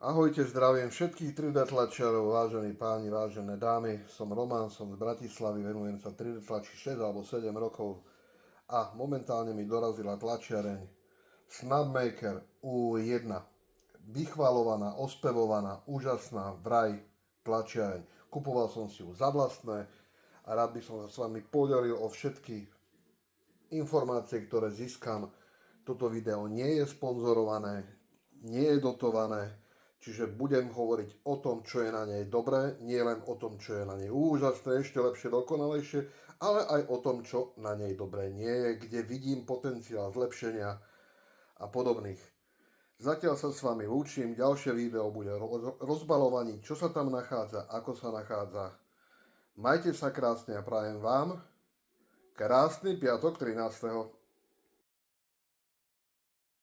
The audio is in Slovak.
Ahojte, zdravím všetkých 3D tlačiarov, vážení páni, vážené dámy. Som Roman, som z Bratislavy, venujem sa 3D tlači 6 alebo 7 rokov a momentálne mi dorazila tlačiareň Snapmaker U1. Vychvalovaná, ospevovaná, úžasná, vraj tlačiareň. Kupoval som si ju za vlastné a rád by som sa s vami podelil o všetky informácie, ktoré získam. Toto video nie je sponzorované, nie je dotované, čiže budem hovoriť o tom, čo je na nej dobré, nie len o tom, čo je na nej úžasné, ešte lepšie, dokonalejšie, ale aj o tom, čo na nej dobré nie je, kde vidím potenciál zlepšenia a podobných. Zatiaľ sa s vami lúčim, ďalšie video bude rozbalovaní, čo sa tam nachádza, ako sa nachádza. Majte sa krásne a prajem vám krásny piatok 13.